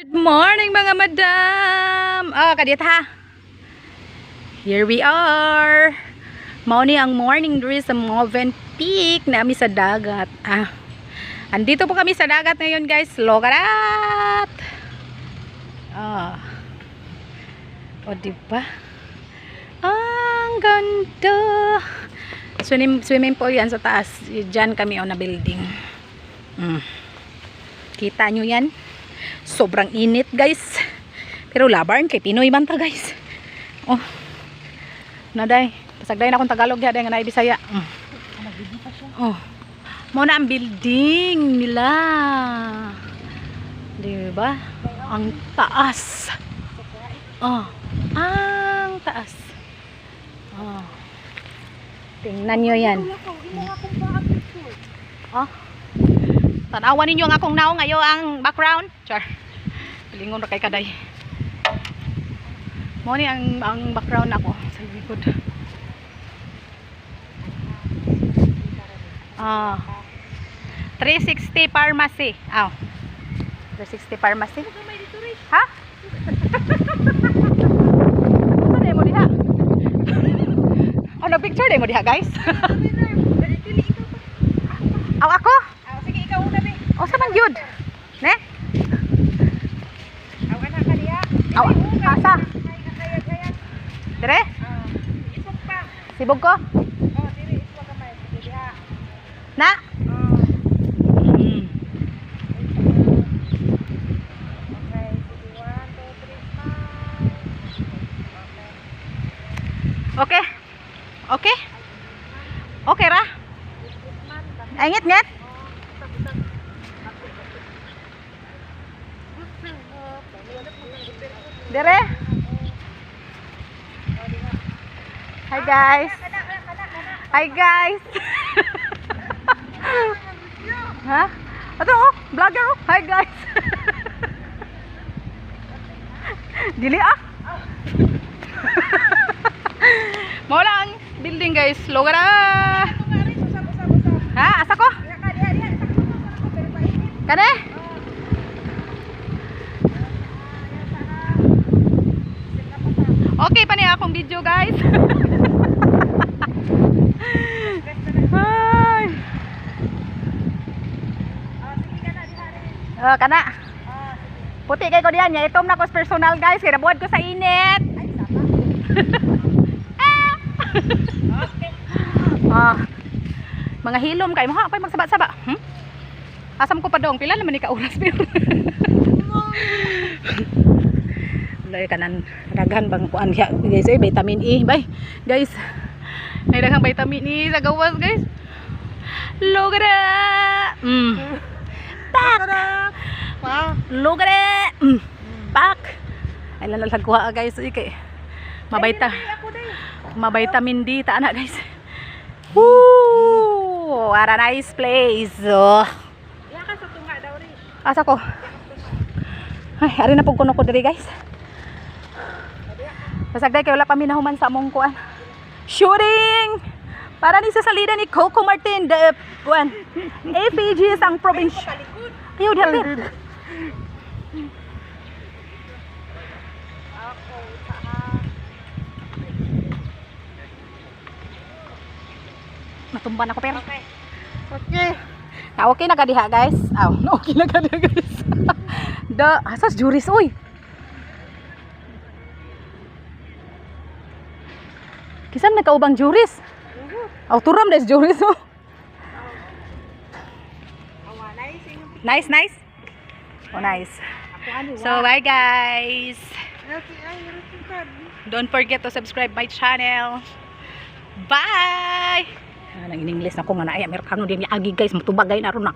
Good morning mga madam. Kadit ha. Here we are. Mao ni ang morning diri sa Movenpick nami sa dagat. Andito po kami sa dagat ngayon, guys. Logarat. O diba? Ang ganda. Swimming pool yan sa taas. Diyan kami na building. Kita nyo yan? Sobrang init, guys. Pero labarn kay Pinoy man ta, guys. Naday. Pasagday na akong Tagalog ya, day nga na Bisaya. Muna ang building nila. Diba? Ang taas. Ang taas. Tingnan nyo yan. Tanawan ninyo ang akong naong ngayon ang background. Char. Pilingon na kay kaday. Mo ni ang background ako sa likod. 360 pharmacy. 360 pharmacy. Ha? Ano mo diha? Picture mo diha, guys. Ako? Sige, ikaw una be. Sa man gyud? Ne? Awan na ka diha. Asa? Dire? Isog pa. Sibog ko? Dire isog ka may diha. Na? Okay. Okay? Okay ra? Ngit. Dire? Hi guys. Hi guys. Ha? Ato vlogger oh. Hi guys. Dili Mawala ang building, guys. Logara. Ha? Asa ko? Kane? Okay pa niya akong video, guys. Kana. Puti kay ko diyan. Itom na ko personal, guys. Kaya nabuhat ko sa init. Mga hilom kay mo ha, pay magsaba-saba. Asam ko pa dong, pila naman ni ka oras pero. Lay kanan daghan bang kuan siya, guys, vitamin E, bay. Guys, may daghang vitamin E sa gawas, guys. Logara. Tak. Logara. Pak. Ay lalag kuha, guys, kay mavitamin D ta ana, guys. Woo! What a nice place. Iya ka sa tunga daw rin. Asa ko? Ay, ari na pug kuno ko diri, guys. Pasagday kay wala pa minahuman sa among kuan. Shooting! Para ni sa salida ni Coco Martin, the kuan. APG ang probinsya. Ayaw di Natumban ako pero. Okay. Okay na kadiha, guys. Okay na kadiha, guys. Asas juris oy. Kisam na kaubang juris. Turam des juris oh. Nice. Nice. So bye, guys. Don't forget to subscribe my channel. Bye. Nang in English na ko nga na ay Amerikano din agi, guys, matubagay na ron na.